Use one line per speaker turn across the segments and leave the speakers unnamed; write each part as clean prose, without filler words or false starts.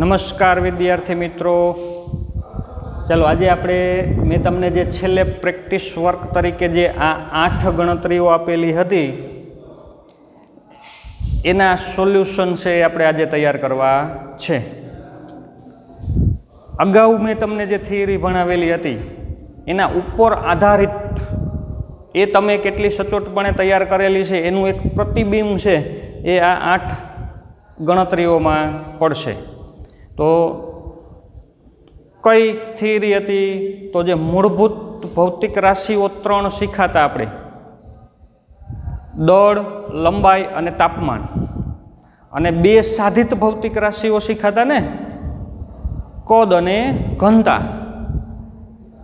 નમસ્કાર વિદ્યાર્થી મિત્રો, ચાલો આજે આપણે મેં તમને જે છેલ્લે પ્રેક્ટિસ વર્ક તરીકે જે આ 8 ગણતરીઓ આપેલી હતી એના સોલ્યુશન છે આપણે આજે તૈયાર કરવા છે. અગાઉ મેં તમને જે થિયરી ભણાવેલી હતી એના ઉપર આધારિત એ તમે કેટલી સચોટપણે તૈયાર કરેલી છે એનું એક પ્રતિબિંબ છે એ આ 8 ગણતરીઓમાં પડશે. તો કઈ થિયરી હતી? તો જે મૂળભૂત ભૌતિક રાશિઓ 3 શીખાતા આપણે, દળ, લંબાઈ અને તાપમાન, અને 2 સાધિત ભૌતિક રાશિઓ શીખાતા ને, કદ અને ઘનતા.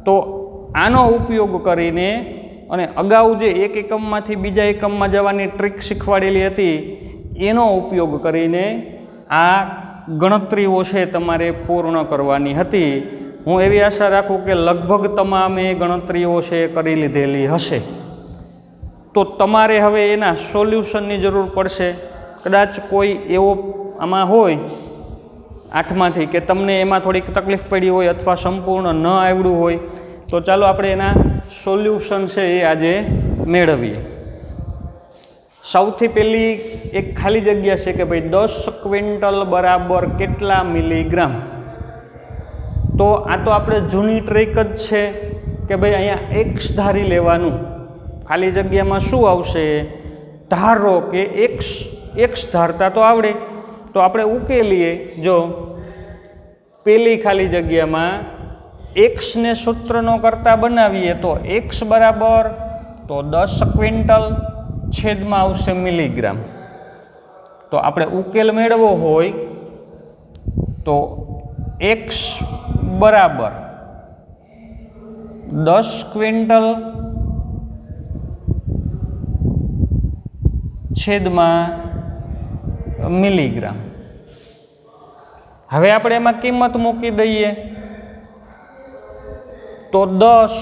તો આનો ઉપયોગ કરીને અને અગાઉ જે એક એકમમાંથી બીજા એકમમાં જવાની ટ્રીક શીખવાડેલી હતી એનો ઉપયોગ કરીને આ ગણતરીઓ છે તમારે પૂર્ણ કરવાની હતી. હું એવી આશા રાખું કે લગભગ તમામે ગણતરીઓ છે કરી લીધેલી હશે. તો તમારે હવે એના સોલ્યુશનની જરૂર પડશે. કદાચ કોઈ એવો આમાં હોય 8માંથી કે તમને એમાં થોડીક તકલીફ પડી હોય અથવા સંપૂર્ણ ન આવડ્યું હોય, તો ચાલો આપણે એના સોલ્યુશન છે એ આજે મેળવીએ. સૌથી પહેલી એક ખાલી જગ્યા છે કે ભાઈ 10 ક્વિન્ટલ બરાબર કેટલા મિલીગ્રામ. તો આ તો આપણે જૂની ટ્રીક જ છે કે ભાઈ અહીંયા એક્સ ધારી લેવાનું. ખાલી જગ્યામાં શું આવશે? ધારો કે એક્સ ધારતા તો આવડે, તો આપણે ઉકેલીએ. જો પેલી ખાલી જગ્યામાં એક્સને સૂત્રનો કરતા બનાવીએ તો એક્સ બરાબર તો 10 ક્વિન્ટલ છેદમાં આવશે મિલીગ્રામ. તો આપણે ઉકેલ મેળવવો હોય તો એક્સ બરાબર 10 ક્વિન્ટલ છેદમાં મિલીગ્રામ. હવે આપણે એમાં કિંમત મૂકી દઈએ તો 10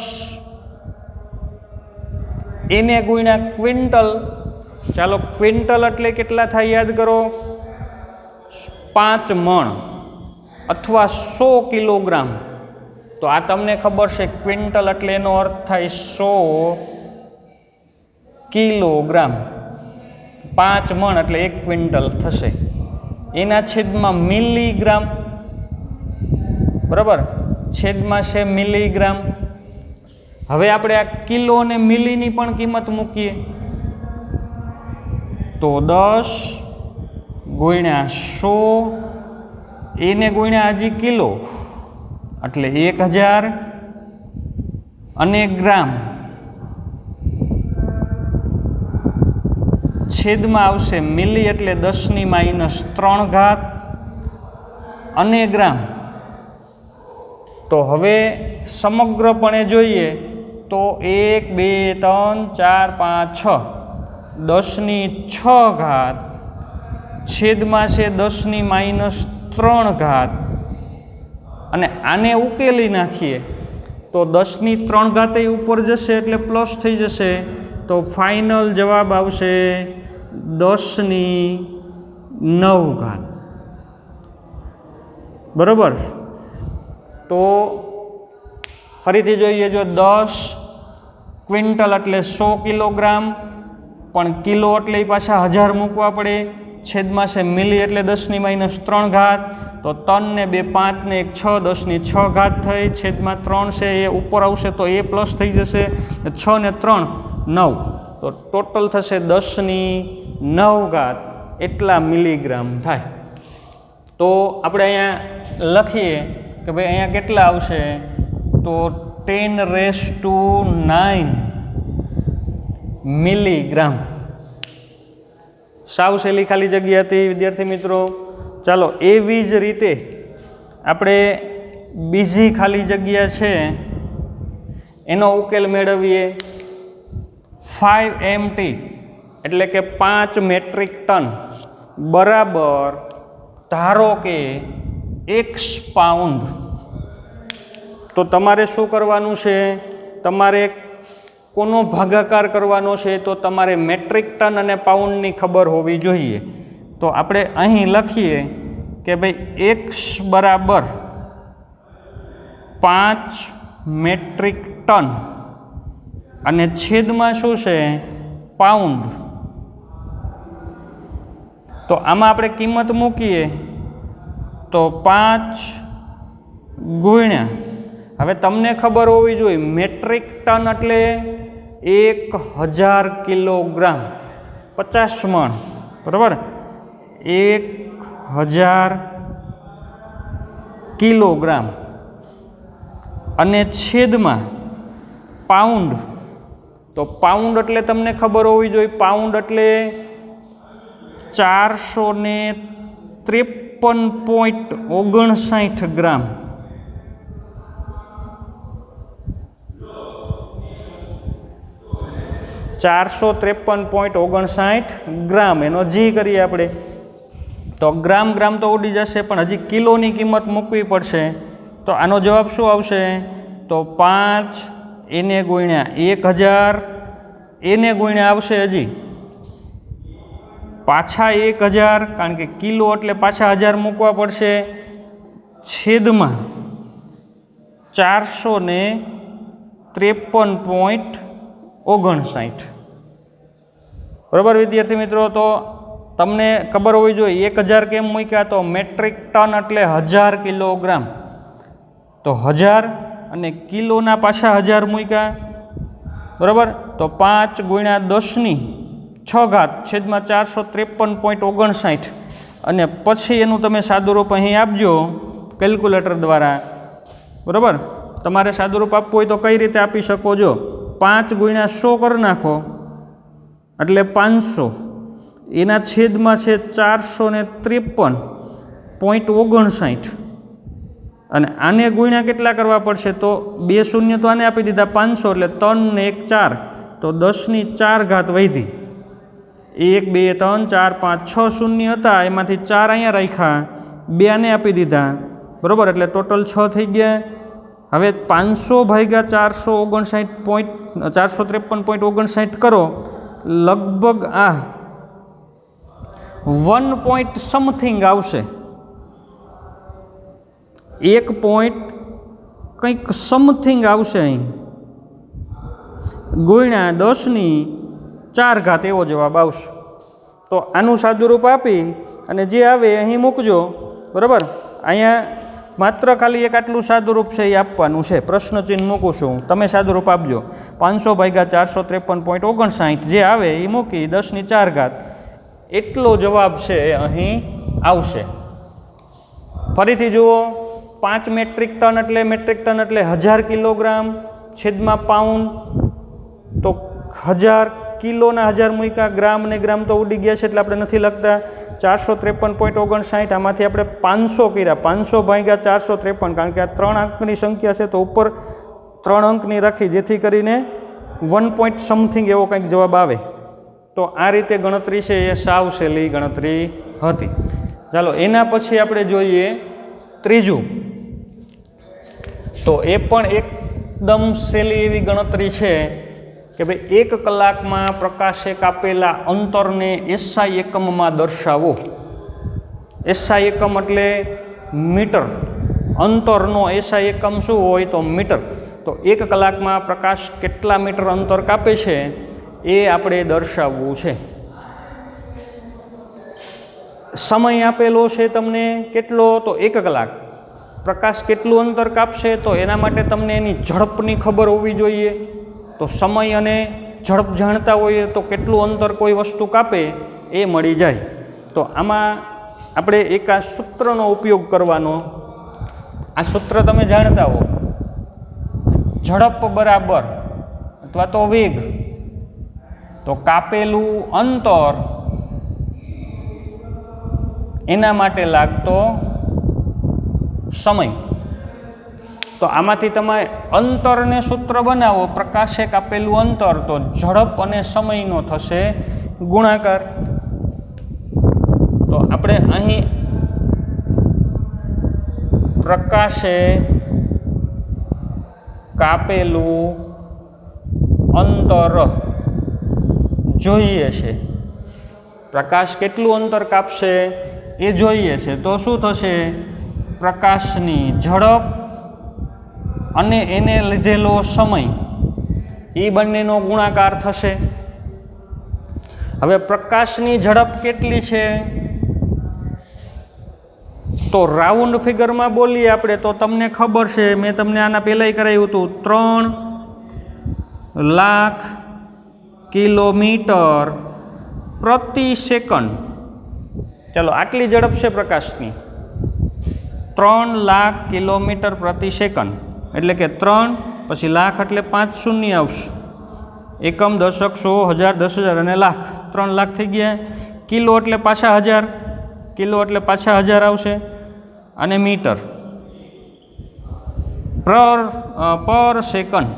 એને ગુણ્યા ક્વિન્ટલ. ચાલો, ક્વિન્ટલ એટલે કેટલા થાય યાદ કરો? 5 મણ અથવા 100 કિલોગ્રામ. તો આ તમને ખબર છે, ક્વિન્ટલ એટલે એનો અર્થ થાય 100 કિલોગ્રામ. 5 મણ એટલે 1 ક્વિન્ટલ થશે. એના છેદમાં મિલીગ્રામ, બરાબર, છેદમાં છે મિલીગ્રામ. હવે આપણે આ કિલો અને મિલીની પણ કિંમત મૂકીએ તો 10 ગુણ્યા 100 એને ગુણ્યા હજી કિલો એટલે 1000 અને ગ્રામ છેદમાં આવશે મિલી એટલે 10⁻³ અને ગ્રામ. તો હવે સમગ્રપણે જોઈએ તો 1 2 3 4 5 6 10⁶ છેદમાં છે 10⁻³ અને આને ઉકેલી નાખીએ તો 10⁻³ ઉપર જશે એટલે પ્લસ થઈ જશે. તો ફાઇનલ જવાબ આવશે 10⁹. બરોબર. તો ફરીથી જોઈએ, જો 10 ક્વિન્ટલ એટલે 100 કિલોગ્રામ, પણ કિલો એટલે પાછા 1000 મૂકવા પડે, છેદમાં છે મિલી એટલે 10⁻³. તો 3 ને 2 5 ને 1 6 10⁶ થઈ, છેદમાં 3 છે એ ઉપર આવશે તો એ પ્લસ થઈ જશે. 6 ને 3 9, તો ટોટલ થશે 10⁹ એટલા મિલીગ્રામ થાય. તો આપણે અહીંયા લખીએ કે ભાઈ અહીંયા કેટલા આવશે? તો 10⁹ મિલીગ્રામ. સાવ સહેલી ખાલી જગ્યા હતી વિદ્યાર્થી મિત્રો. ચાલો, એવી જ રીતે આપણે બીજી ખાલી જગ્યા છે એનો ઉકેલ મેળવીએ. 5 MT એટલે કે 5 મેટ્રિક ટન બરાબર ધારો કે X પાઉન્ડ. તો તમારે શું કરવાનું છે? તમારે કોનો ભાગાકાર કરવાનો છે? તો તમારે મેટ્રિક ટન અને પાઉન્ડની ખબર હોવી જોઈએ. તો આપણે અહીં લખીએ કે ભાઈ x બરાબર 5 મેટ્રિક ટન અને છેદમાં શું છે પાઉન્ડ. તો આમાં આપણે કિંમત મૂકીએ તો 5 ગુણ્યા, હવે તમને ખબર હોવી જોઈએ મેટ્રિક ટન એટલે 1000 કિલોગ્રામ, 50 મણ, બરાબર. 1000 કિલોગ્રામ અને છેદમાં પાઉન્ડ. તો પાઉન્ડ એટલે તમને ખબર હોવી જોઈએ, પાઉન્ડ એટલે 453.59 ગ્રામ. ગ્રામ એનો જી કરીએ આપણે તો ગ્રામ ગ્રામ તો ઉડી જશે, પણ હજી કિલોની કિંમત મૂકવી પડશે. તો આનો જવાબ શું આવશે? તો 5 એને ગુણ્યા 1000 એને ગુણ્યા આવશે હજી પાછા 1000, કારણ કે કિલો એટલે પાછા 1000 મૂકવા પડશે, છેદમાં 453.59. બરાબર વિદ્યાર્થી મિત્રો. તો તમને ખબર હોવી જોઈએ 1000 કેમ મૂક્યા? તો મેટ્રિક ટન એટલે 1000 કિલોગ્રામ, તો 1000 અને કિલોના પાછા 1000 મૂક્યા, બરાબર. તો 5 ગુણ્યા 10⁶ છેદમાં 453.59 અને પછી એનું તમે સાદુરૂપ અહીં આપજો કેલ્ક્યુલેટર દ્વારા, બરાબર. તમારે સાદુરૂપ આપવું હોય તો કઈ રીતે આપી શકો? જો 5 ગુણ્યા 100 કરી નાખો એટલે 500, એના છેદમાં છે 453.59 અને આને ગુણ્યા કેટલા કરવા પડશે? તો 2 શૂન્ય તો આને આપી દીધા 500 એટલે 3 ને 1 4, તો 10⁴ વધી. 1 2 3 4 5 6 શૂન્ય હતા, એમાંથી 4 અહીંયા રાખ્યા, 2 આને આપી દીધા, બરાબર. એટલે ટોટલ 6 થઈ ગયા. હવે 500 ભાગ્યા 453.59 કરો, લગભગ આ 1 પોઈન્ટ સમથિંગ આવશે, 1 પોઈન્ટ કંઈક સમથિંગ આવશે અહીં, ગુણ્યા 10⁴ એવો જવાબ આવશે. તો આનું સાદુરૂપ આપી અને જે આવે અહીં મૂકજો, બરાબર. અહીંયા માત્ર ખાલી એક આટલું સાદુરૂપ છે એ આપવાનું છે, પ્રશ્ન ચિહ્ન મૂકું છું, તમે સાદુરૂપ આપજો. 500 ભાગ્યા 453.59 જે આવે એ મૂકી 10⁴ એટલો જવાબ છે અહીં આવશે. ફરીથી જુઓ, 5 મેટ્રિક ટન એટલે 1000 કિલોગ્રામ છેદમાં પાઉન્ડ, તો 1000 કિલોના 1000 મૂક્યા, ગ્રામ ને ગ્રામ તો ઉડી ગયા છે એટલે આપણે નથી લખતા. 453.59 આમાંથી આપણે 500 કર્યા, 500 ભાગ્યા 453, કારણ કે આ 3 અંકની સંખ્યા છે તો ઉપર 3 અંકની રાખી, જેથી કરીને 1 પોઈન્ટ સમથિંગ એવો કંઈક જવાબ આવે. તો આ રીતે ગણતરી છે એ સાવ સહેલી ગણતરી હતી. ચાલો એના પછી આપણે જોઈએ ત્રીજું. તો એ પણ એકદમ સહેલી એવી ગણતરી છે કે ભાઈ 1 કલાકમાં પ્રકાશે કાપેલા અંતરને SI એકમમાં દર્શાવો. SI એકમ એટલે મીટર, અંતરનો SI એકમ શું હોય? તો મીટર. તો 1 કલાકમાં પ્રકાશ કેટલા મીટર અંતર કાપે છે એ આપણે દર્શાવવું છે. સમય આપેલો છે તમને કેટલો? તો 1 કલાક. પ્રકાશ કેટલું અંતર કાપશે? તો એના માટે તમને એની ઝડપની ખબર હોવી જોઈએ. તો સમય અને ઝડપ જાણતા હોઈએ તો કેટલું અંતર કોઈ વસ્તુ કાપે એ મળી જાય. તો આમાં આપણે એક આ સૂત્રનો ઉપયોગ કરવાનો. આ સૂત્ર તમે જાણતા હો, ઝડપ બરાબર અથવા તો વેગ, તો કાપેલું અંતર એના માટે લાગતો સમય. તો આમાંથી તમે અંતરને સૂત્ર બનાવો, પ્રકાશે કાપેલું અંતર, તો ઝડપ અને સમયનો થશે ગુણાકાર. તો આપણે અહીં પ્રકાશે કાપેલું અંતર જોઈએ છે. પ્રકાશ કેટલું અંતર કાપશે એ જોઈએ છે તો શું થશે? પ્રકાશની ઝડપ અને એને લીધેલો સમય એ બંનેનો ગુણાકાર થશે. હવે પ્રકાશની ઝડપ કેટલી છે? તો રાઉન્ડ ફિગરમાં બોલીએ આપણે તો તમને ખબર છે, મેં તમને આના પહેલાંય કરાવ્યું હતું, 3 લાખ કિલોમીટર પ્રતિ સેકન્ડ. ચાલો આટલી ઝડપ છે પ્રકાશની, 3 લાખ કિલોમીટર પ્રતિ સેકન્ડ. એટલે કે 3 પછી લાખ એટલે 5 શૂન્ય આવશે. એકમ, દશક, 100, 1000, 10,000 અને લાખ. 3 લાખ થઈ ગયા. કિલો એટલે પાછા 1000, કિલો એટલે પાછા 1000 આવશે. અને મીટર પર સેકન્ડ.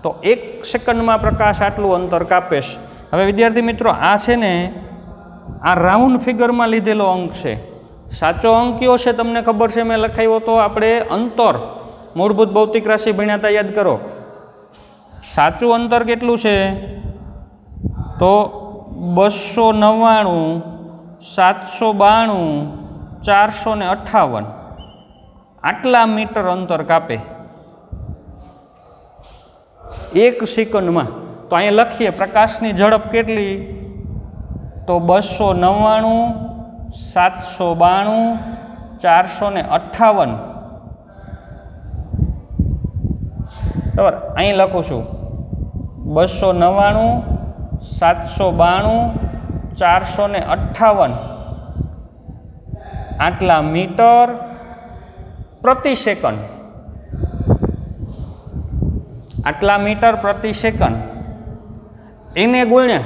તો 1 સેકન્ડમાં પ્રકાશ આટલું અંતર કાપે છે. હવે વિદ્યાર્થી મિત્રો, આ છે ને આ રાઉન્ડ ફિગરમાં લીધેલો અંક છે. સાચો અંક કયો છે તમને ખબર છે? મેં લખાવ્યો તો આપણે અંતર મૂળભૂત ભૌતિક રાશિ ભણ્યા હતા, યાદ કરો. સાચું અંતર કેટલું છે? તો 299, 792, 458 આટલા મીટર અંતર કાપે 1 સેકન્ડમાં. તો અહીંયા લખીએ પ્રકાશની ઝડપ કેટલી? તો 299, 792, 458. બરાબર, અહીં લખું છું 299, 792, 458 આટલા મીટર પ્રતિ સેકન્ડ. આટલા મીટર પ્રતિ સેકન્ડ એને ગુણ્યા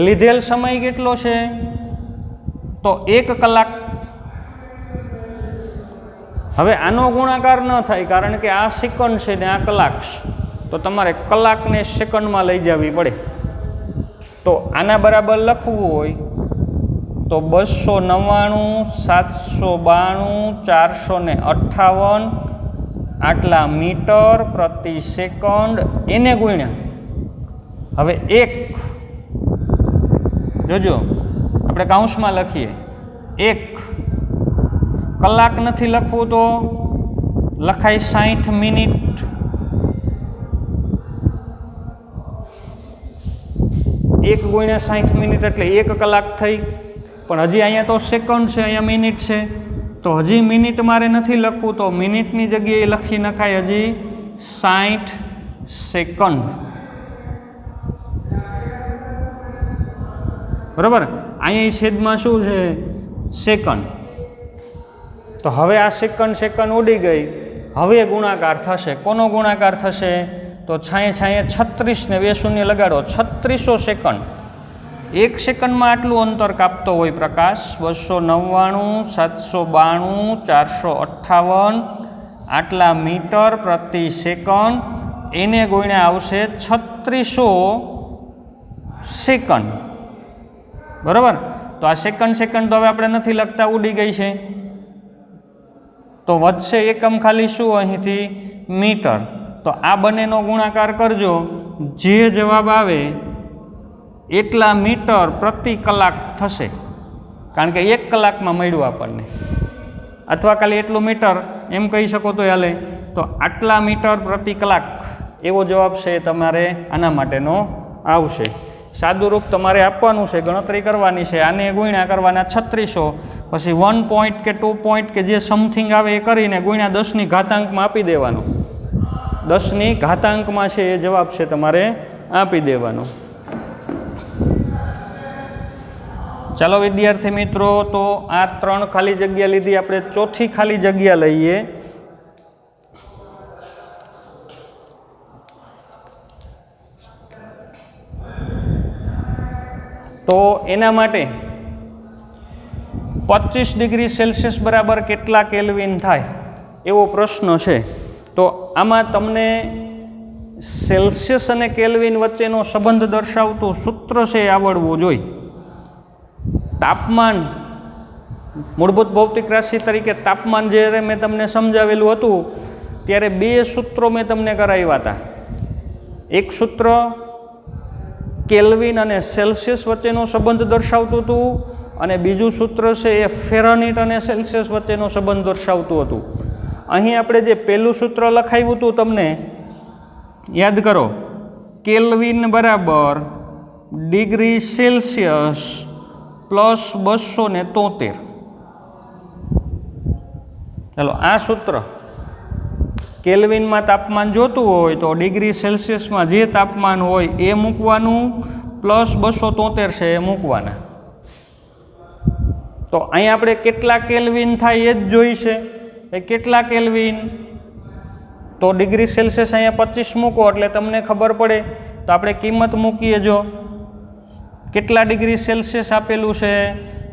લીધેલ સમય કેટલો છે? તો 1 કલાક. હવે આનો ગુણાકાર ન થાય કારણ કે આ સેકન્ડ છે ને આ કલાક છે, તો તમારે કલાકને સેકન્ડમાં લઈ જવી પડે. તો આના બરાબર લખવું હોય તો 299, 792, 458 આટલા મીટર પ્રતિ સેકન્ડ એને ગુણ્યા. હવે 1 જોજો, આપણે કાઉન્સમાં લખીએ 1 કલાક નથી લખવું તો લખાય 60 મિનિટ. 1 ગુણ્યા 60 મિનિટ એટલે 1 કલાક થઈ. પણ હજી અહીંયા તો સેકન્ડ છે, અહીંયા મિનિટ છે, તો હજી મિનિટ મારે નથી લખવું, તો મિનિટની જગ્યાએ લખી નખાય હજી 60 સેકન્ડ. બરાબર, અહીંયા છેદમાં શું છે? સેકન્ડ. તો હવે આ સેકન્ડ ઉડી ગઈ. હવે ગુણાકાર થશે. કોનો ગુણાકાર થશે? તો છાંયે 36 ને 2 શૂન્ય લગાડો, 3600 સેકન્ડ. 1 સેકન્ડમાં આટલું અંતર કાપતો હોય પ્રકાશ. 299, 792, 458 આટલા મીટર પ્રતિ સેકન્ડ એને ગુણ્યા આવશે 3600 સેકન્ડ. બરાબર, તો આ સેકન્ડ તો હવે આપણે નથી લખતા, ઉડી ગઈ છે. તો વધશે એકમ ખાલી શું અહીંથી? મીટર. તો આ બંનેનો ગુણાકાર કરજો, જે જવાબ આવે એટલા મીટર પ્રતિ કલાક થશે. કારણ કે 1 કલાકમાં મળ્યું આપણને, અથવા ખાલી એટલું મીટર એમ કહી શકો તો હાલે. તો આટલા મીટર પ્રતિ કલાક એવો જવાબ છે તમારે આના માટેનો આવશે. સાદું રૂપ તમારે આપવાનું છે, ગણતરી કરવાની છે, આને ગુણ્યા કરવાના 3600, પછી 1 પોઈન્ટ કે 2 પોઈન્ટ કે જે સમથિંગ આવે એ કરીને ગુણ્યા 10ની ઘાતાંકમાં આપી દેવાનો. 10ની ઘાતાંકમાં છે એ જવાબ છે તમારે આપી દેવાનો. ચાલો વિદ્યાર્થી મિત્રો, તો આ 3 ખાલી જગ્યા લીધી, આપણે ચોથી ખાલી જગ્યા લઈએ. તો એના માટે 25 ડિગ્રી સેલ્સિયસ બરાબર કેટલા કેલ્વિન થાય એવો પ્રશ્ન છે. તો આમાં તમને સેલ્સિયસ અને કેલ્વિન વચ્ચેનો સંબંધ દર્શાવતું સૂત્ર છે એ આવડવું જોઈએ. તાપમાન, મૂળભૂત ભૌતિક રાશિ તરીકે તાપમાન જ્યારે મેં તમને સમજાવેલું હતું ત્યારે 2 સૂત્રો મેં તમને કરાવ્યા હતા. એક સૂત્ર કેલ્વિન અને સેલ્સિયસ વચ્ચેનો સંબંધ દર્શાવતું હતું, અને બીજું સૂત્ર છે એ ફેરનહીટ અને સેલ્સિયસ વચ્ચેનો સંબંધ દર્શાવતું હતું. અહીં આપણે જે પહેલું સૂત્ર લખાવ્યું હતું તમને યાદ કરો, કેલ્વિન બરાબર ડિગ્રી સેલ્સિયસ પ્લસ 273. ચાલો આ સૂત્ર કેલ્વિનમાં તાપમાન જોતું હોય તો ડિગ્રી સેલ્સિયસમાં જે તાપમાન હોય એ મૂકવાનું, પ્લસ 273 છે એ મૂકવાના. તો અહીં આપણે કેટલા કેલ્વિન થાય એ જ જોઈશે. એ કેટલા કેલ્વિન, તો ડિગ્રી સેલ્સિયસ અહીંયા 25 મૂકો એટલે તમને ખબર પડે. તો આપણે કિંમત મૂકીએ, જો કેટલા ડિગ્રી સેલ્સિયસ આપેલું છે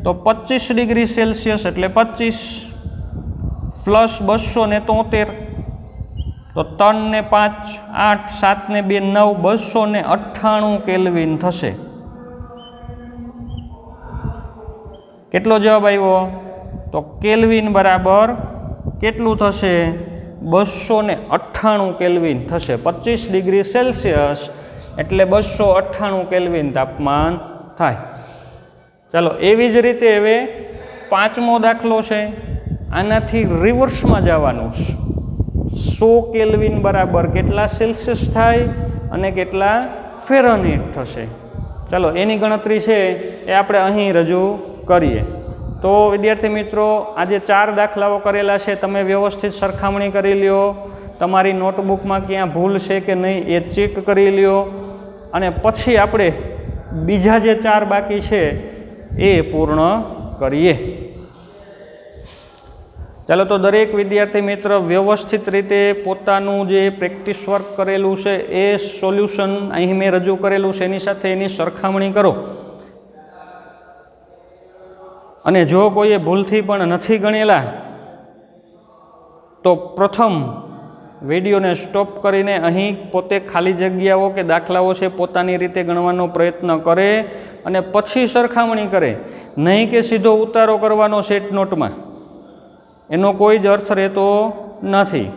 તો 25 ડિગ્રી સેલ્સિયસ એટલે 25 પ્લસ 273, તો 3 ને 5 8, 7 ને 2 9, 298 કેલ્વિન થશે. કેટલો જવાબ આવ્યો? તો કેલ્વિન બરાબર કેટલું થશે? 298 કેલ્વિન થશે. 25 ડિગ્રી સેલ્સિયસ એટલે 298 કેલ્વિન તાપમાન થાય. ચાલો એવી જ રીતે હવે 5મો દાખલો છે, આનાથી રિવર્સમાં જવાનું. 100 કેલ્વિન બરાબર કેટલા સેલ્સિયસ થાય અને કેટલા ફેરનહીટ થશે. ચાલો એની ગણતરી છે એ આપણે અહીં રજૂ કરીએ. તો વિદ્યાર્થી મિત્રો, આજે 4 દાખલાઓ કરેલા છે, તમે વ્યવસ્થિત સરખામણી કરી લ્યો, તમારી નોટબુકમાં ક્યાં ભૂલ છે કે નહીં એ ચેક કરી લ્યો, અને પછી આપણે બીજા જે 4 બાકી છે એ પૂર્ણ કરીએ. ચાલો તો દરેક વિદ્યાર્થી મિત્ર વ્યવસ્થિત રીતે પોતાનું જે પ્રેક્ટિસ વર્ક કરેલું છે એ સોલ્યુશન અહીં મેં રજૂ કરેલું છે એની સાથે એની સરખામણી કરો. અને જો કોઈએ ભૂલથી પણ નથી ગણેલા તો પ્રથમ વિડીયોને સ્ટોપ કરીને અહીં પોતે ખાલી જગ્યાઓ કે દાખલાઓ છે પોતાની રીતે ગણવાનો પ્રયત્ન કરે અને પછી સરખામણી કરે, નહીં કે સીધો ઉતારો કરવાનો સેટ નોટમાં. એનો કોઈ જ અર્થ રહેતો નથી.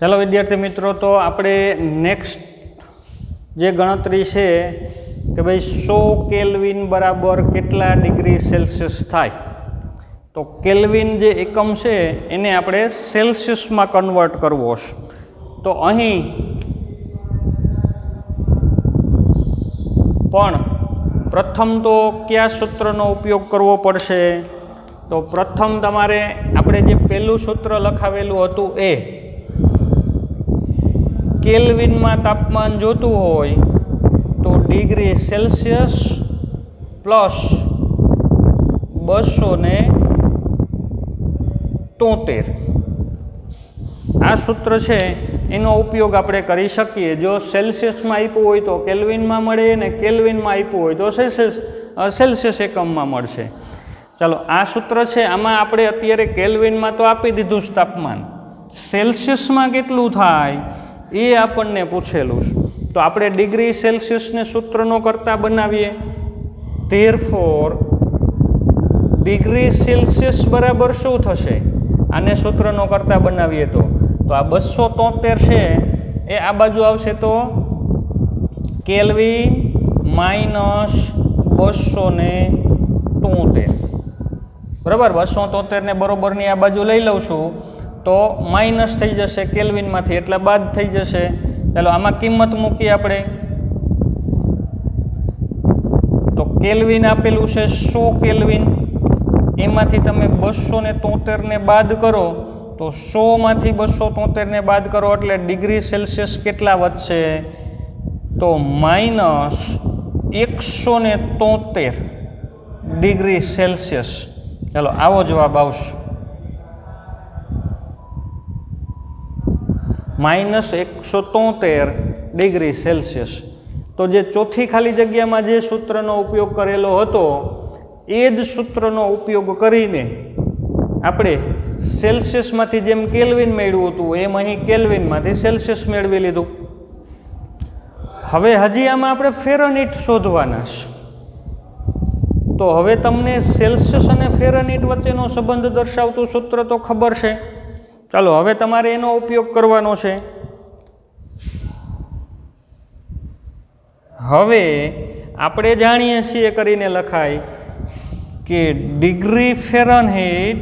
ચાલો વિદ્યાર્થી મિત્રો, તો આપણે નેક્સ્ટ જે ગણતરી છે કે ભાઈ 100 કેલ્વિન બરાબર કેટલા ડિગ્રી સેલ્સિયસ થાય. તો કેલ્વિન જે એકમ છે એને આપણે સેલ્સિયસમાં કન્વર્ટ કરવો છે. તો અહીં પણ પ્રથમ તો કયા સૂત્રનો ઉપયોગ કરવો પડશે? તો પ્રથમ તમારે આપણે જે પહેલું સૂત્ર લખાવેલું હતું એ કેલ્વિનમાં તાપમાન જોતું હોય તો ડિગ્રી સેલ્સિયસ પ્લસ 273 આ સૂત્ર છે એનો ઉપયોગ આપણે કરી શકીએ. જો સેલ્સિયસમાં આપ્યું હોય તો કેલ્વિનમાં મળે, ને કેલ્વિનમાં આપ્યું હોય તો સેલ્સિયસ એકમમાં મળશે. ચાલો આ સૂત્ર છે, આમાં આપણે અત્યારે કેલ્વિનમાં તો આપી દીધું છે તાપમાન, સેલ્સિયસમાં કેટલું થાય એ આપણને પૂછેલું છે. તો આપણે ડિગ્રી સેલ્સિયસને સૂત્રનો કરતા બનાવીએ. ધેરફોર ડિગ્રી સેલ્સિયસ બરાબર શું થશે? આને સૂત્રનો કરતા બનાવીએ તો આ 273 છે એ આ બાજુ આવશે તો કેલ્વિન માઇનસ 273. બરાબર, 273 ને બરોબરની આ બાજુ લઈ લઉં છું તો માઇનસ થઈ જશે કેલ્વિનમાંથી, એટલે બાદ થઈ જશે. ચાલો આમાં કિંમત મૂકીએ આપણે. તો કેલ્વિન આપેલું છે 100 કેલ્વિન, એમાંથી તમે 273 ને બાદ કરો તો 100 માંથી 273 ને બાદ કરો એટલે ડિગ્રી સેલ્સિયસ કેટલા વધશે? તો માઇનસ 173 ડિગ્રી સેલ્સિયસ. ચાલો આવો જવાબ આવશે, માઇનસ 173 ડિગ્રી સેલ્સિયસ. તો જે ચોથી ખાલી જગ્યામાં જે સૂત્રનો ઉપયોગ કરેલો હતો એ જ સૂત્રનો ઉપયોગ કરીને આપણે સેલ્સિયસમાંથી જેમ કેલ્વિન મેળવ્યું હતું એમ અહીં કેલ્વિનમાંથી સેલ્સિયસ મેળવી લીધું. હવે હજી આમાં આપણે ફેરનહીટ શોધવાના છે. તો હવે તમને સેલ્સિયસ અને ફેરનહીટ વચ્ચેનો સંબંધ દર્શાવતું સૂત્ર તો ખબર છે. ચાલો હવે તમારે એનો ઉપયોગ કરવાનો છે. હવે આપણે જાણીએ છીએ કરીને લખાય કે ડિગ્રી ફેરનહીટ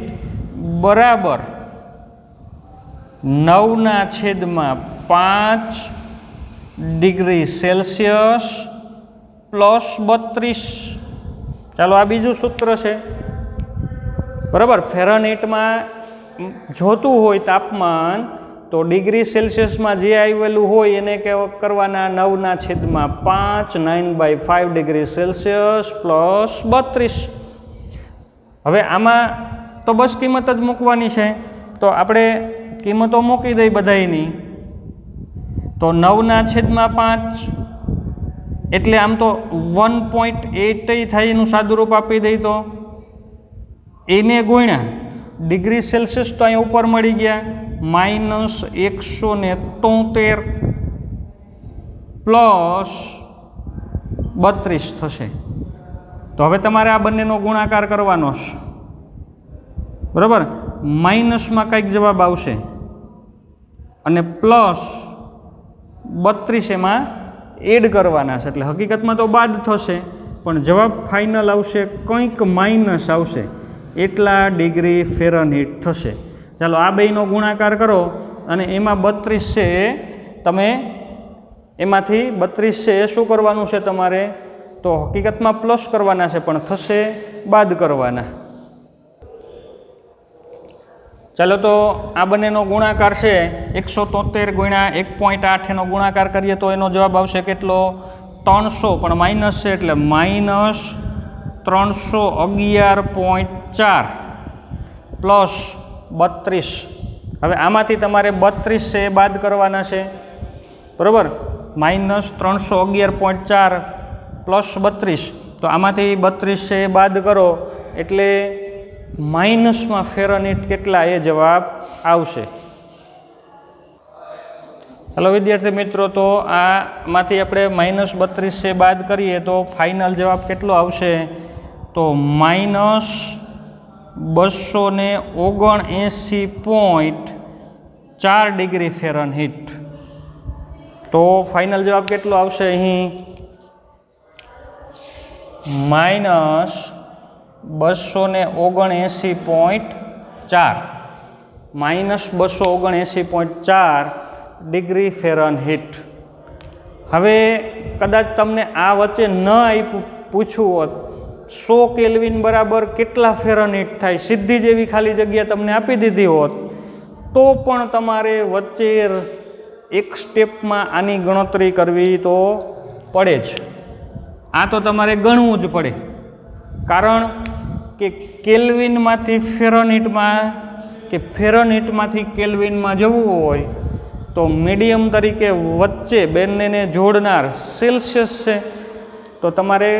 બરાબર 9/5 ડિગ્રી સેલ્સિયસ પ્લસ 32. ચાલો આ બીજું સૂત્ર છે, બરાબર. ફેરનહીટમાં જોતું હોય તાપમાન તો ડિગ્રી સેલ્સિયસમાં જે આવેલું હોય એને કરવાના 9/5 9/5 ડિગ્રી સેલ્સિયસ પ્લસ 32. હવે આમાં તો બસ કિંમત જ મૂકવાની છે, તો આપણે કિંમતો મૂકી દઈ બધાયની. તો 9/5 એટલે આમ તો 1.8 થાય, એનું સાદુરૂપ આપી દઈ તો એને ગુણ્યા ડિગ્રી સેલ્સિયસ તો અહીંયા ઉપર મળી ગયા -173 પ્લસ 32 થશે. તો હવે તમારે આ બંનેનો ગુણાકાર કરવાનો છે, બરાબર. માઇનસમાં કંઈક જવાબ આવશે અને પ્લસ 32 એમાં એડ કરવાના છે, એટલે હકીકતમાં તો બાદ થશે પણ જવાબ ફાઇનલ આવશે કંઈક માઇનસ આવશે, એટલા ડિગ્રી ફેરનહીટ થશે. ચાલો આ બેયનો ગુણાકાર કરો અને એમાં 32 છે, તમે એમાંથી 32 છે એ શું કરવાનું છે તમારે, તો હકીકતમાં પ્લસ કરવાના છે પણ થશે બાદ કરવાના. ચાલો તો આ બંનેનો ગુણાકાર છે 173 ગુણ્યા 1.8 એનો ગુણાકાર કરીએ તો એનો જવાબ આવશે કેટલો, 300, પણ માઇનસ છે એટલે -311.4 પ્લસ 32. હવે આમાંથી તમારે 32 છે એ બાદ કરવાના છે, બરાબર. -311.4 પ્લસ 32, તો આમાંથી 32 છે એ બાદ કરો એટલે માઇનસમાં ફેરનહીટ કેટલા એ જવાબ આવશે. ચાલો વિદ્યાર્થી મિત્રો, તો આમાંથી આપણે -32 છે બાદ કરીએ તો ફાઇનલ જવાબ કેટલો આવશે, તો -279.4 ડિગ્રી ફેરનહીટ. તો ફાઇનલ જવાબ કેટલો આવશે અહીં, -279.4 ડિગ્રી ફેરનહીટ. હવે કદાચ તમને આ વચ્ચે ન પૂછવું હોત 100 કેલ્વિન બરાબર કેટલા ફેરનહીટ થાય, સીધી જેવી ખાલી જગ્યા તમને આપી દીધી હોત તો પણ તમારે વચ્ચે એક સ્ટેપમાં આની ગણતરી કરવી તો પડે જ. આ તો તમારે ગણવું જ પડે, કારણ કે કેલ્વિનમાંથી ફેરનહીટમાં કે ફેરનહીટમાંથી કેલ્વિનમાં જવું હોય તો મીડિયમ તરીકે વચ્ચે બંનેને જોડનાર સેલ્સિયસ છે, તો તમારે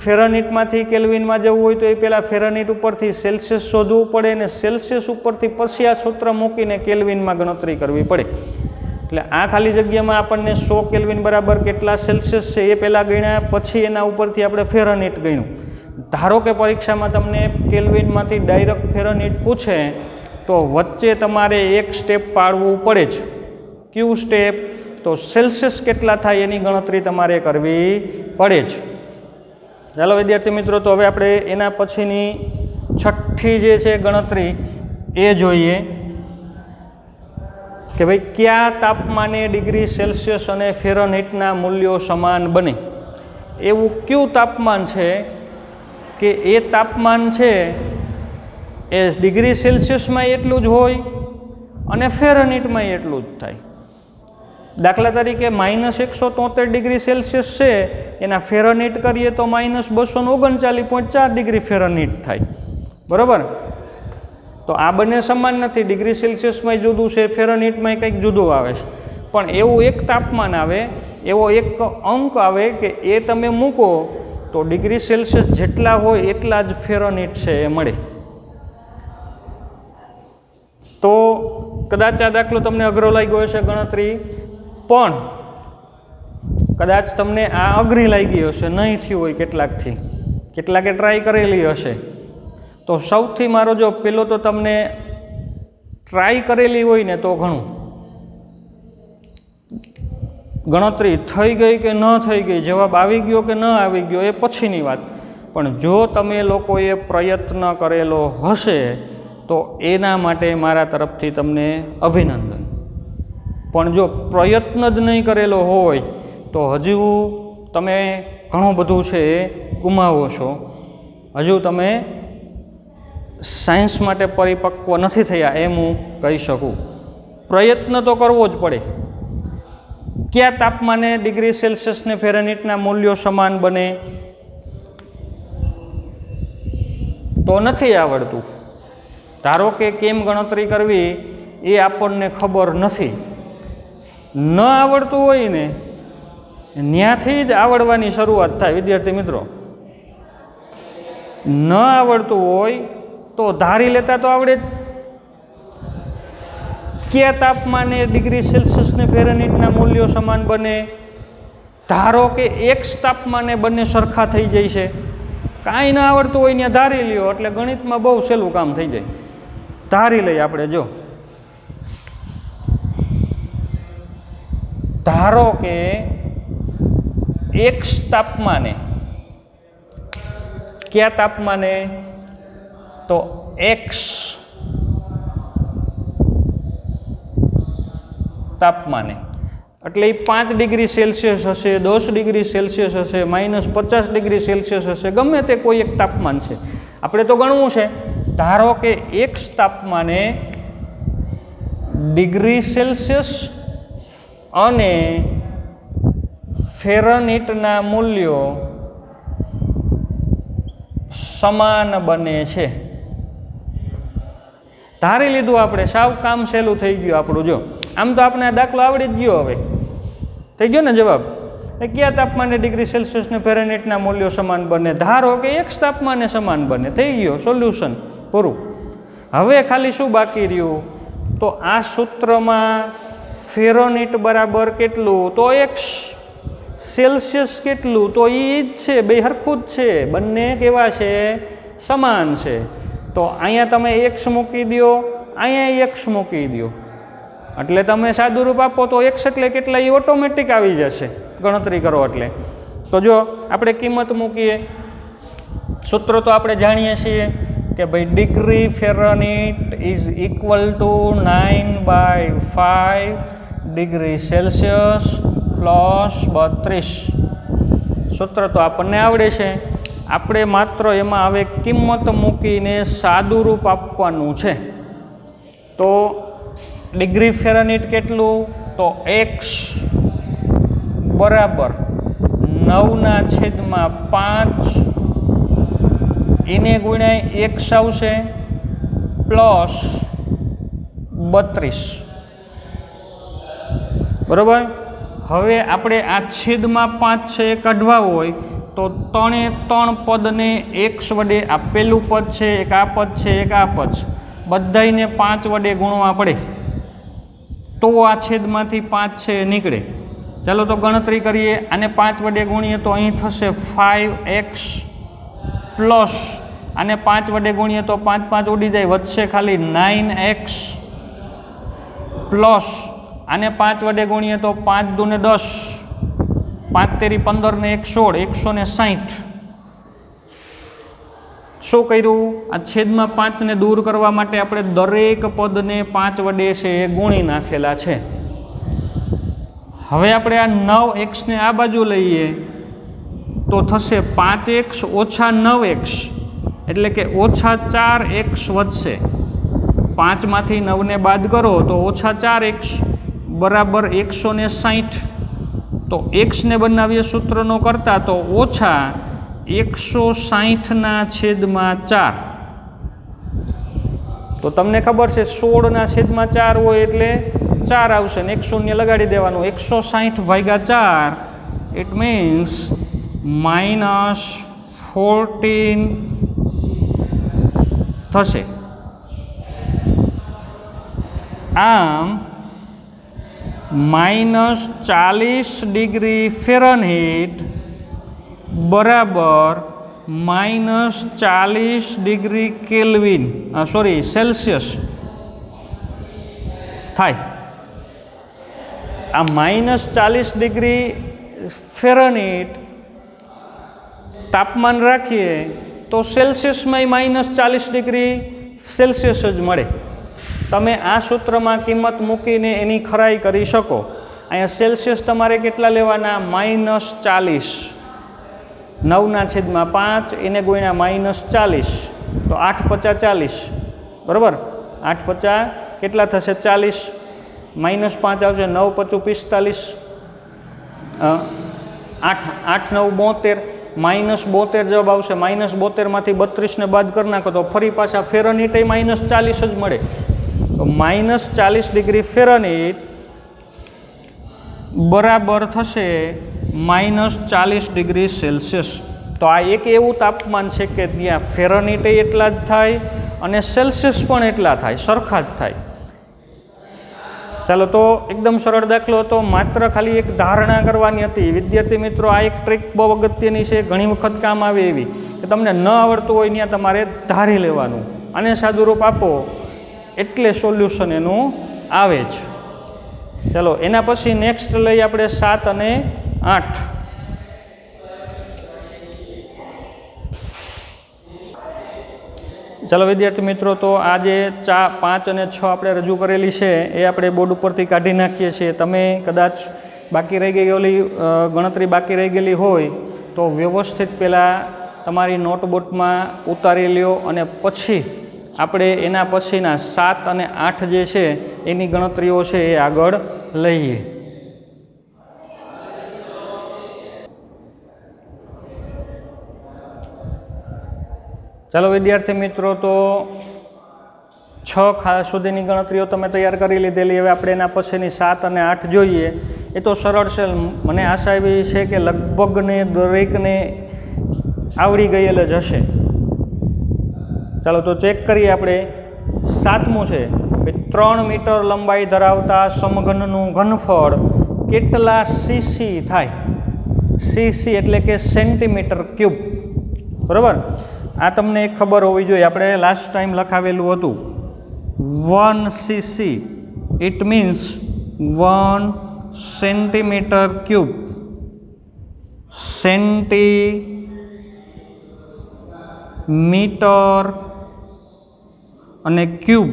ફેરનહીટમાંથી કેલ્વિનમાં જવું હોય તો એ પહેલાં ફેરનહીટ ઉપરથી સેલ્સિયસ શોધવું પડે અને સેલ્સિયસ ઉપરથી પછી આ સૂત્ર મૂકીને કેલ્વિનમાં ગણતરી કરવી પડે. એટલે આ ખાલી જગ્યામાં આપણને 100 કેલ્વિન બરાબર કેટલા સેલ્સિયસ છે એ પહેલાં ગણ્યા, પછી એના ઉપરથી આપણે ફેરનહીટ ગણ્યું. ધારો કે પરીક્ષામાં તમને કેલ્વિનમાંથી ડાયરેક્ટ ફેરનહીટ પૂછે તો વચ્ચે તમારે એક સ્ટેપ પાડવું પડે જ. કયું સ્ટેપ, તો સેલ્સિયસ કેટલા થાય એની ગણતરી તમારે કરવી પડે જ. ચાલો વિદ્યાર્થી મિત્રો, તો હવે આપણે એના પછીની છઠ્ઠી જે છે ગણતરી એ જોઈએ કે ભાઈ કયા તાપમાને ડિગ્રી સેલ્સિયસ અને ફેરનહીટના મૂલ્યો સમાન બને. એવું કયું તાપમાન છે કે એ તાપમાન છે એ ડિગ્રી સેલ્સિયસમાં એટલું જ હોય અને ફેરનહીટમાં એટલું જ થાય. દાખલા તરીકે -173 ડિગ્રી સેલ્સિયસ છે, એના ફેરનહીટ કરીએ તો -239.4 ડિગ્રી ફેરનહીટ થાય, બરાબર. તો આ બંને સમાન નથી, ડિગ્રી સેલ્સિયસમાં જુદું છે, ફેરનહીટમાં કંઈક જુદું આવે છે. પણ એવું એક તાપમાન આવે, એવો એક અંક આવે કે એ તમે મૂકો તો ડિગ્રી સેલ્સિયસ જેટલા હોય એટલા જ ફેરનહીટ છે એ મળે. તો કદાચ આ દાખલો તમને અઘરો લાગ્યો હશે ગણતરી, પણ કદાચ તમને આ અઘરી લાગી હશે, નહીં થયું હોય કેટલાકથી, કેટલાકે ટ્રાય કરેલી હશે. તો સૌથી મારો જો પેલો તો તમને ટ્રાય કરેલી હોય ને તો ઘણું. ગણતરી થઈ ગઈ કે ન થઈ ગઈ, જવાબ આવી ગયો કે ન આવી ગયો એ પછીની વાત, પણ જો તમે લોકોએ પ્રયત્ન કરેલો હશે તો એના માટે મારા તરફથી તમને અભિનંદન. પણ જો પ્રયત્ન જ નહીં કરેલો હોય તો હજુ તમે ઘણું બધું છે એ ગુમાવો છો. હજુ તમે સાયન્સ માટે પરિપક્વ નથી થયા એમ હું કહી શકું. પ્રયત્ન તો કરવો જ પડે. કયા તાપમાને ડિગ્રી સેલ્સિયસ ને ફેરનહીટના મૂલ્યો સમાન બને? તો નથી આવડતું. ધારો કે કેમ ગણતરી કરવી એ આપણને ખબર નથી. ન આવડતું હોય ને ત્યાંથી જ આવડવાની શરૂઆત થાય. વિદ્યાર્થી મિત્રો, ન આવડતું હોય તો ધારી લેતા તો આવડે જ. કયા તાપમાને ડિગ્રી સેલ્સિયસ ને ફેરનહીટના મૂલ્યો સમાન બને? ધારો કે એક્સ તાપમાને બંને સરખા થઈ જાય છે. કાંઈ ન આવડતું હોય ત્યાં ધારી લ્યો એટલે ગણિતમાં બહુ સહેલું કામ થઈ જાય. ધારી લઈએ આપણે. જો ધારો કે એક્સ તાપમાને, કયા તાપમાને? તો એક્સ તાપમાને એટલે એ 5 ડિગ્રી સેલ્સિયસ હશે, 10 ડિગ્રી સેલ્સિયસ હશે, -50 ડિગ્રી સેલ્સિયસ હશે, ગમે તે કોઈ એક તાપમાન છે. આપણે તો ગણવું છે. ધારો કે એક્સ તાપમાને ડિગ્રી સેલ્સિયસ અને ફેરનહીટના મૂલ્યો સમાન બને છે. ધારી લીધું આપણે, સાવ કામ સહેલું થઈ ગયું આપણું. જો આમ તો આપણે આ દાખલો આવડી જ ગયો. હવે થઈ ગયો ને જવાબ. કયા તાપમાને ડિગ્રી સેલ્સિયસ ને ફેરનહીટના મૂલ્યો સમાન બને? ધારો કે એક્સ તાપમાને સમાન બને. થઈ ગયો સોલ્યુશન પૂરું. હવે ખાલી શું બાકી રહ્યું? તો આ સૂત્રમાં ફેરનહીટ બરાબર કેટલું? તો એક્સ. સેલ્સિયસ કેટલું? તો એ જ છે, બે હરખું જ છે, બંને કેવા છે? સમાન છે. તો અહીંયા તમે એક્સ મૂકી દો, અહીંયા એક્સ મૂકી દો, એટલે તમે સાદુરૂપ આપો તો એક્સ એટલે કેટલા એ ઓટોમેટિક આવી જશે ગણતરી કરો એટલે. તો જો આપણે કિંમત મૂકીએ, સૂત્ર તો આપણે જાણીએ છીએ કે ભાઈ degree Fahrenheit is equal two 9/5 degree Celsius plus 32. સૂત્ર તો આપણને આવડે છે. આપણે માત્ર એમાં હવે કિંમત મૂકીને સાદુરૂપ આપવાનું છે. તો ડિગ્રી ફેરનહીટ કેટલું? તો એક્સ બરાબર 9/5 એને ગુણ્યા એક્સ આવશે પ્લસ 32. બરાબર. હવે આપણે આ છેદમાં 5 છે એ કાઢવા હોય તો 3 પદને એક્સ વડે, આ પેલું પદ છે એક, આ પદ છે એક, આ પદ છે, બધાને 5 વડે ગુણવા પડે તો આ છેદમાંથી 5 છે નીકળે. ચાલો તો ગણતરી કરીએ. આને 5 વડે ગુણીએ તો અહીં થશે 5x પ્લસ આને 5 વડે ગુણીએ તો 5 5 ઉડી જાય, વધશે ખાલી 9x પ્લસ આને 5 વડે ગુણીએ તો 5 દુને 10, 5 તેરી 15 ને 1 16, 160. શું કર્યું? આ છેદમાં 5 ને દૂર કરવા માટે આપણે દરેક પદને 5 વડે છે એ ગુણી નાખેલા છે. હવે આપણે આ 9x ને આ બાજુ લઈએ તો થશે 5x ઓછા 9x એટલે કે ઓછા 4x વધશે. 5 માંથી 9 ને બાદ કરો તો ઓછા 4x બરાબર 160. તો x ને બનાવીએ સૂત્રનો કરતા તો ઓછા 160/4. તો તમને ખબર છે 16/4 હોય એટલે 4 આવશે ને 1 શૂન્ય લગાડી દેવાનું. 160/4 ઇટ મીન્સ -14 થશે. આમ -40 ડિગ્રી ફેરનહીટ બરાબર -40 ડિગ્રી કેલ્વિન સેલ્સિયસ થાય. આ -40 ડિગ્રી ફેરનહીટ તાપમાન રાખીએ તો સેલ્સિયસમાં -40 ડિગ્રી સેલ્સિયસ જ મળે. તમે આ સૂત્રમાં કિંમત મૂકીને એની ખરાઈ કરી શકો. અહીંયા સેલ્સિયસ તમારે કેટલા લેવાના? -40. 9/5 એને ગુણ્યા -40 તો 8 × 5 = 40. બરાબર? 8 × 5 કેટલા થશે? 40. -5 આવશે. 9 × 5 = 45. 8 × 9 = 72. -72 જવાબ આવશે. -72માંથી 32ને બાદ કરી નાખો તો ફરી પાછા ફેરનહીટ -40 જ મળે. તો -40 ડિગ્રી ફેરનહીટ બરાબર થશે -40 ડિગ્રી સેલ્સિયસ. તો આ એક એવું તાપમાન છે કે ત્યાં ફેરનહીટ એટલા જ થાય અને સેલ્સિયસ પણ એટલા થાય, સરખા જ થાય. ચાલો, તો એકદમ સરળ દાખલો હતો. માત્ર ખાલી એક ધારણા કરવાની હતી. વિદ્યાર્થી મિત્રો, આ એક ટ્રીક બહુ અગત્યની છે, ઘણી વખત કામ આવે એવી, કે તમને ન આવડતું હોય ત્યાં તમારે ધારી લેવાનું અને સાદુરૂપ આપો એટલે સોલ્યુશન એનું આવે જ. ચાલો, એના પછી નેક્સ્ટ લઈ આપણે 7 અને 8. ચાલો વિદ્યાર્થી મિત્રો, તો આ જે 5 અને 6 આપણે રજૂ કરેલી છે એ આપણે બોર્ડ ઉપરથી કાઢી નાખીએ છીએ. તમે કદાચ બાકી રહી ગયેલી ગણતરી બાકી રહી ગયેલી હોય તો વ્યવસ્થિત પહેલાં તમારી નોટબુકમાં ઉતારી લ્યો અને પછી આપણે એના પછીના 7 અને 8 જે છે એની ગણતરીઓ છે એ આગળ લઈએ. ચાલો વિદ્યાર્થી મિત્રો, તો 6 સુધીની ગણતરીઓ તમે તૈયાર કરી લીધેલી. હવે આપણે એના પછીની 7 અને 8 જોઈએ. એ તો સરળ છે. મને આશા એવી છે કે લગભગને દરેકને આવડી ગયેલ જ હશે. ચાલો, તો ચેક કરીએ આપણે. 7મું છે, 3 મીટર લંબાઈ ધરાવતા સમઘનનું ઘનફળ કેટલા સીસી થાય? સીસી એટલે કે સેન્ટીમીટર ક્યુબ. બરાબર? આ તમને એક ખબર હોવી જોઈએ. આપણે લાસ્ટ ટાઈમ લખાવેલું હતું 1 cc. It means 1 centimetre cube. Centimetre અને ક્યુબ.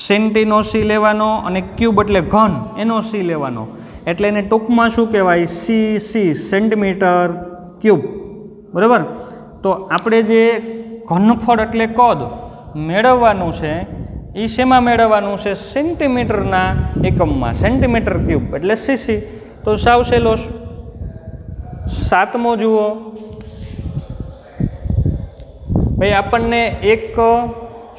સેન્ટીનો સી લેવાનો અને ક્યુબ એટલે ઘન એનો સી લેવાનો. એટલે એને ટૂંકમાં શું કહેવાય? CC, centimetre cube. બરાબર? તો આપણે જે ઘનફળ એટલે કદ મેળવવાનું છે એ શેમાં મેળવવાનું છે? સેન્ટીમીટરના એકમમાં. સેન્ટીમીટર ક્યુબ એટલે સીસી. તો સાવ સહેલો. 7મો જુઓ ભાઈ, આપણને એક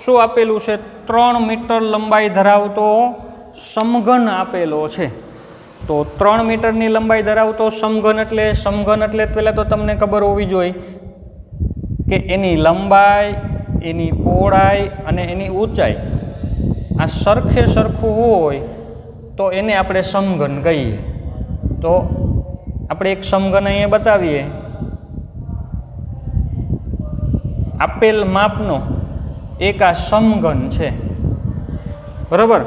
શું આપેલું છે? 3 મીટર લંબાઈ ધરાવતો સમઘન આપેલો છે. તો 3 મીટરની લંબાઈ ધરાવતો સમઘન એટલે પહેલાં તો તમને ખબર હોવી જોઈએ કે એની લંબાઈ, એની પહોળાઈ અને એની ઊંચાઈ આ સરખે સરખું હોય તો એને આપણે સમઘન કહીએ. તો આપણે એક સમઘન અહીંયા બતાવીએ. આપેલ માપનો એક આ સમઘન છે. બરાબર?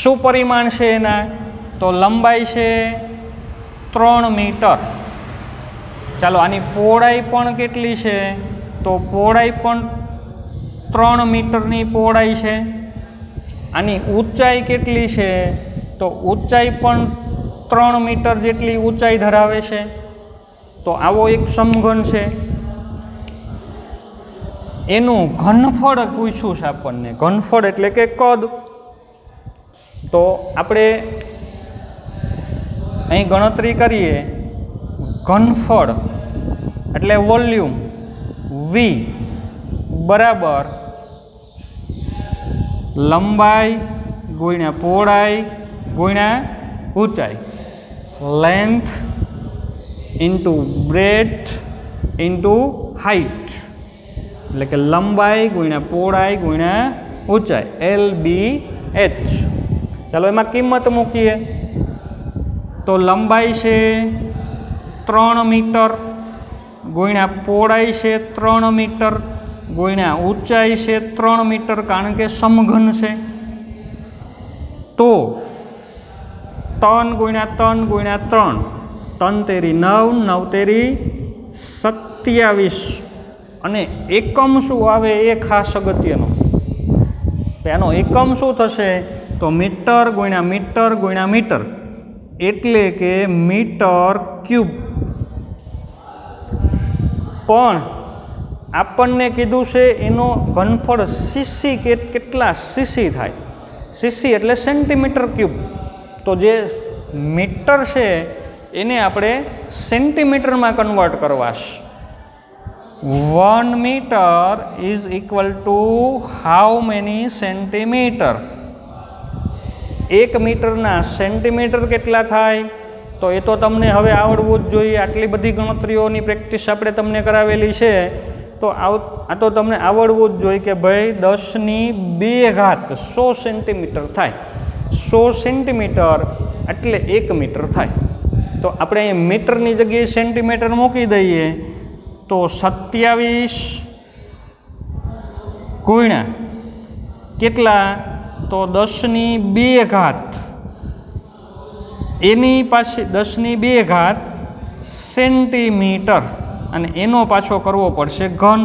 શું પરિમાણ છે એના? તો લંબાઈ છે 3 મીટર. ચાલો, આની પહોળાઈ પણ કેટલી છે? તો પહોળાઈ પણ 3 મીટરની પહોળાઈ છે. આની ઊંચાઈ કેટલી છે? તો ઊંચાઈ પણ 3 મીટર જેટલી ઊંચાઈ ધરાવે છે. તો આવો એક સમઘન છે. એનું ઘનફળ પૂછ્યું છે આપણને. ઘનફળ એટલે કે કદ. તો આપણે અહીં ગણતરી કરીએ. ઘનફળ એટલે વોલ્યુમ V બરાબર લંબાઈ ગુણ્યા પહોળાઈ ગુણ્યા ઊંચાઈ. Length into breadth into height. એટલે કે લંબાઈ ગુણ્યા પહોળાઈ ગુણ્યા ઊંચાઈ. LBH. ચાલો, એમાં કિંમત મૂકીએ. તો લંબાઈ છે 3 મીટર ગુણ્યા પહોળાઈ છે 3 મીટર ગુણ્યા ઊંચાઈ છે 3 મીટર, કારણ કે સમઘન છે, તો 3 ગુણ્યા 3 ગુણ્યા 3, 3 તેરી 9, 9 તેરી 27, અને એકમ શું આવે એ ખાસ અગત્યનો. એનો એકમ શું થશે? તો મીટર ગુણ્યા મીટર ગુણ્યા મીટર, એટલે કે મીટર ક્યુબ. પણ આપણને કીધું છે એનો ઘનફળ સીસી કેટલા સીસી થાય. સીસી એટલે સેન્ટીમીટર ક્યુબ. તો જે મીટર છે એને આપણે સેન્ટીમીટરમાં કન્વર્ટ કરવા છે. 1 metre is equal to how many centimetre? 1 મીટરના સેન્ટીમીટર કેટલા થાય? તો એ તો તમને હવે આવડવું જ જોઈએ. આટલી બધી ગણતરીઓની પ્રેક્ટિસ આપણે તમને કરાવેલી છે, તો આ તો તમને આવડવું જ જોઈએ કે ભાઈ 10⁵ 100 સેન્ટીમીટર થાય. 100 સેન્ટીમીટર એટલે 1 મીટર થાય. તો આપણે અહીં મીટરની જગ્યાએ સેન્ટીમીટર મૂકી દઈએ, તો 27 ગુણ્યા કેટલા? તો 10⁵ એની પાછી 10⁵ સેન્ટીમીટર, અને એનો પાછો કરવો પડશે ઘન,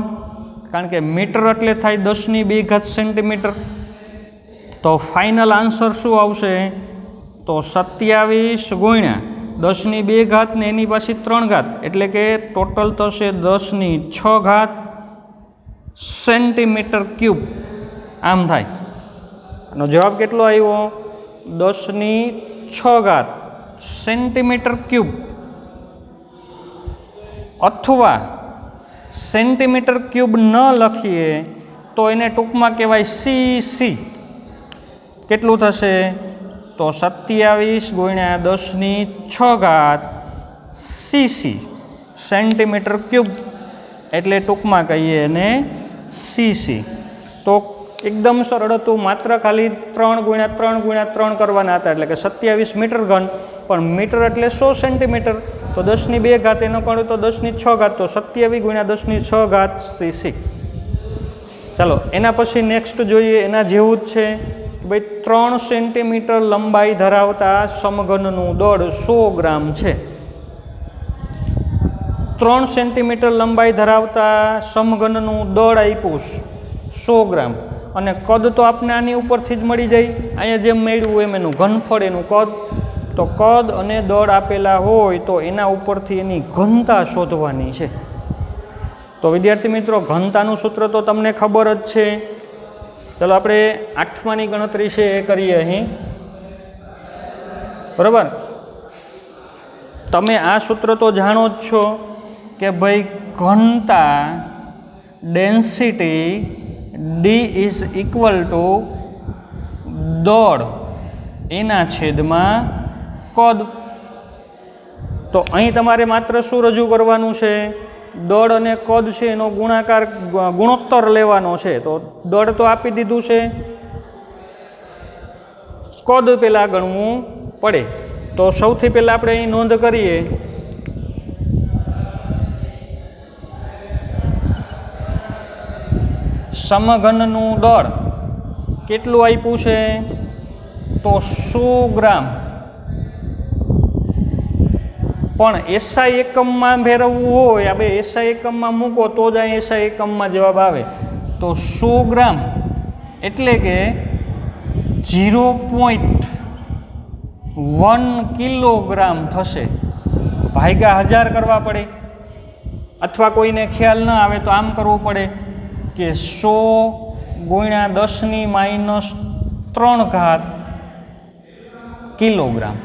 કારણ કે મીટર એટલે થાય 10⁵ સેન્ટીમીટર. તો ફાઇનલ આન્સર શું આવશે? તો 27 ગુણ્યા 10⁵ ને એની પાછી 3 એટલે કે ટોટલ થશે 10⁶ સેન્ટીમીટર ક્યુબ. આમ થાય. આનો જવાબ કેટલો આવ્યો? 10⁶ સેન્ટીમીટર ક્યુબ. અથવા સેન્ટીમીટર ક્યુબ ન લખીએ તો એને ટૂંકમાં કહેવાય સીસી. કેટલું થશે? તો 27 ગુણ્યા 10⁶ સીસી, સેન્ટીમીટર ક્યુબ, એટલે ટૂંકમાં કહીએ એને સીસી. તો એકદમ સરળ હતું. માત્ર ખાલી 3 ગુણ્યા 3 ગુણ્યા 3 કરવાના હતા, એટલે કે 27 મીટર ઘન. પણ મીટર એટલે 100 સેન્ટીમીટર, તો 10⁵ એનો કરો તો 10⁶, તો 27 ગુણ્યા 10⁶ સીસી. ચાલો એના પછી નેક્સ્ટ જોઈએ. એના જેવું જ છે કે ભાઈ 3 સેન્ટીમીટર લંબાઈ ધરાવતા સમઘનનું દળ 100 ગ્રામ છે. 3 સેન્ટીમીટર લંબાઈ ધરાવતા સમઘનનું દળ આપ્યું 100 ગ્રામ, અને કદ તો આપણે આની ઉપરથી જ મળી જાય. અહીંયા જેમ મળ્યું એમ એનું ઘનફળ, એનું કદ. તો કદ અને દળ આપેલા હોય તો એના ઉપરથી એની ઘનતા શોધવાની છે. તો વિદ્યાર્થી મિત્રો, ઘનતાનું સૂત્ર તો તમને ખબર જ છે. ચાલો આપણે 8માની ગણતરી છે એ કરીએ અહીં. બરાબર? તમે આ સૂત્ર તો જાણો જ છો કે ભાઈ ઘનતા density D is equal two દળ એના છેદમાં કદ. તો અહીં તમારે માત્ર શું રજૂ કરવાનું છે? દળ અને કદ છે એનો ગુણોત્તર લેવાનો છે. તો દળ તો આપી દીધું છે, કદ પહેલાં ગણવું પડે. તો સૌથી પહેલાં આપણે અહીં નોંધ કરીએ. સમઘનનું દળ કેટલું આપ્યું છે? તો 100 ગ્રામ. પણ એસઆઈ એકમમાં ફેરવવું હોય, આપણે એસઆઈ એકમમાં મૂકો તો જ અહીં એસઆઈ એકમમાં જવાબ આવે. તો 100 ગ્રામ એટલે કે 0.1 કિલોગ્રામ થશે. ભાગ્યા 1000 કરવા પડે, અથવા કોઈને ખ્યાલ ન આવે તો આમ કરવું પડે કે 100 ગુણ્યા 10⁻³ કિલોગ્રામ,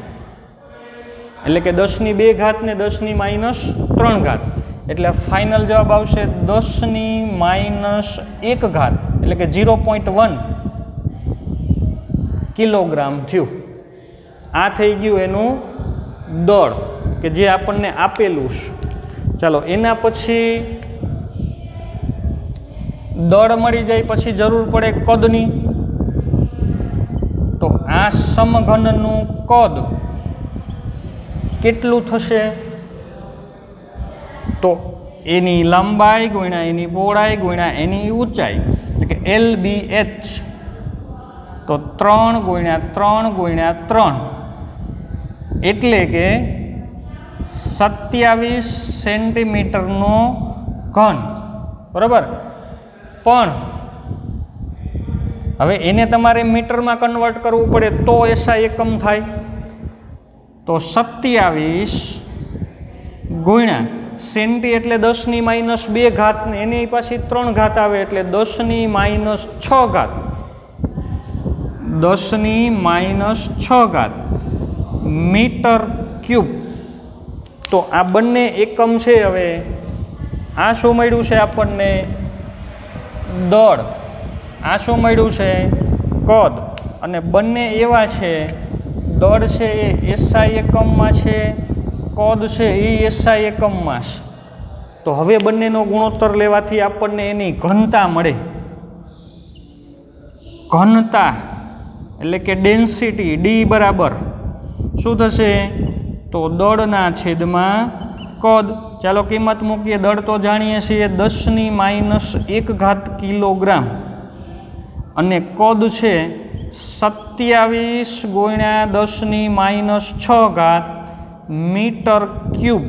એટલે કે 10⁵ ને 10⁻³, એટલે ફાઇનલ જવાબ આવશે 10⁻⁴, એટલે કે 0.1 કિલોગ્રામ થયું. આ થઈ ગયું એનું દળ કે જે આપણને આપેલું છે. ચાલો એના પછી દળ મળી જાય પછી જરૂર પડે કદની. તો આ સમઘનનું કદ કેટલું થશે? તો એની લંબાઈ ગુણ્યા એની પહોળાઈ ગુણ્યા એની ઊંચાઈ એટલે કે LBH તો 3 ગુણ્યા 3 ગુણ્યા 3 એટલે કે 27 સેન્ટીમીટરનો ઘન બરાબર. પણ હવે એને તમારે મીટરમાં કન્વર્ટ કરવું પડે તો એસઆઈ એકમ થાય. તો 27 ગુણ્યા સેન્ટી એટલે 10⁻² ઘાત ને એની પાછી 3 ઘાત આવે એટલે 10⁻6 ઘાત 10⁻6 ઘાત મીટર ક્યુબ. તો આ બંને એકમ છે. હવે આ શું મળ્યું છે આપણને? દળ. આ શું મળ્યું છે? કદ. અને બંને એવા છે, દળ છે એ એસઆઈ એકમમાં છે, કદ છે એ એસઆઈ એકમમાં છે. તો હવે બંનેનો ગુણોત્તર લેવાથી આપણને એની ઘનતા મળે. ઘનતા એટલે કે ડેન્સિટી ડી બરાબર શું થશે? તો દળના છેદમાં કદ. ચાલો કિંમત મૂકીએ. દળ તો જાણીએ છીએ 10⁻1 ઘાત કિલોગ્રામ અને કદ છે 27 ગુણ્યા 10⁻6 ઘાત મીટર ક્યુબ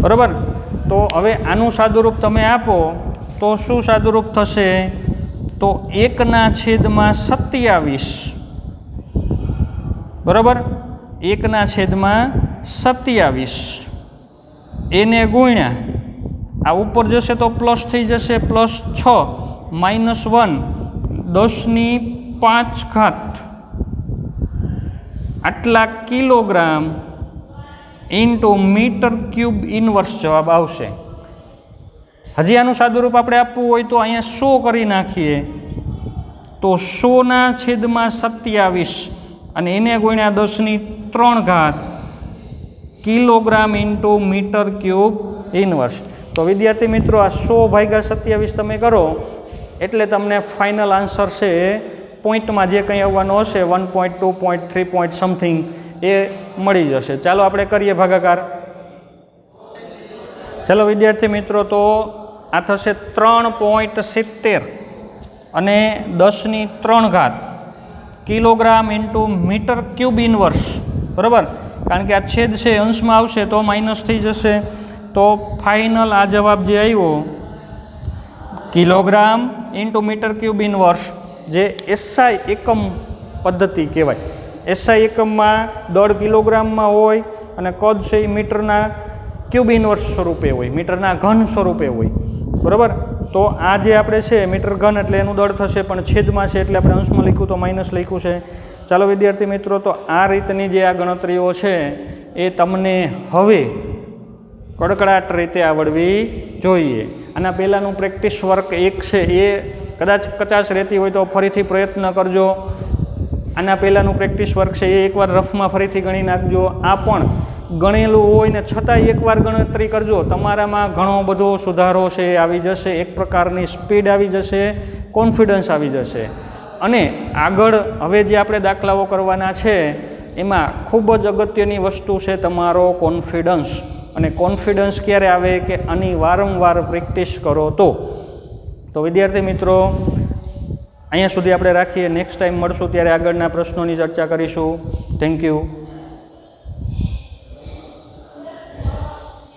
બરાબર. તો હવે આનું સાદુરૂપ તમે આપો તો શું સાદુરૂપ થશે? તો 1/27 બરાબર. 1/27 એને ગુણ્યા આ ઉપર જશે તો પ્લસ થઈ જશે +6 -1 10⁵ ઘાત આટલા kilogram into metre cube inverse જવાબ આવશે. હજી આનું સાદુરૂપ આપણે આપવું હોય તો અહીંયા 100 કરી નાખીએ તો 100/27 અને એને ગુણ્યા 10⁵ ઘાત kilogram into metre cube inverse. તો વિદ્યાર્થી મિત્રો આ 100/27 તમે કરો એટલે તમને ફાઇનલ આન્સર છે પોઈન્ટમાં જે કંઈ આવવાનો હશે 1.2, 3 સમથિંગ એ મળી જશે. ચાલો આપણે કરીએ ભાગાકાર. ચાલો વિદ્યાર્થી મિત્રો, તો આ થશે 3.70 અને 10⁵ ઘાત kilogram into metre cube inverse બરાબર. કારણ કે આ છેદ છે અંશમાં આવશે તો માઇનસ થઈ જશે. તો ફાઇનલ આ જવાબ જે આવ્યો kilogram into metre cube inverse, જે એસઆઈ એકમ પદ્ધતિ કહેવાય. એસઆઈ એકમમાં દળ કિલોગ્રામમાં હોય અને કદ છે એ મીટરના ક્યુબ ઇનવર્સ સ્વરૂપે હોય, મીટરના ઘન સ્વરૂપે હોય બરાબર. તો આ જે આપણે છે મીટર ઘન એટલે એનું દળ થશે, પણ છેદમાં છે એટલે આપણે અંશમાં લખ્યું તો માઇનસ લખ્યું છે. ચાલો વિદ્યાર્થી મિત્રો, તો આ રીતની જે આ ગણતરીઓ છે એ તમને હવે કડકડાટ રીતે આવડવી જોઈએ. આના પહેલાંનું પ્રેક્ટિસ વર્ક 1 છે એ કચાશ રહેતી હોય તો ફરીથી પ્રયત્ન કરજો. આના પહેલાંનું પ્રેક્ટિસ વર્ક છે એ એકવાર રફમાં ફરીથી ગણી નાખજો. આ પણ ગણેલું હોય ને છતાંય એકવાર ગણતરી કરજો, તમારામાં ઘણો બધો સુધારો છે એ આવી જશે. એક પ્રકારની સ્પીડ આવી જશે, કોન્ફિડન્સ આવી જશે. અને આગળ હવે જે આપણે દાખલાઓ કરવાના છે એમાં ખૂબ જ અગત્યની વસ્તુ છે તમારો કોન્ફિડન્સ. અને કોન્ફિડન્સ ક્યારે આવે કે આની વારંવાર પ્રેક્ટિસ કરો તો વિદ્યાર્થી મિત્રો અહીંયા સુધી આપણે રાખીએ. નેક્સ્ટ ટાઈમ મળશું ત્યારે આગળના પ્રશ્નોની ચર્ચા કરીશું. Thank you.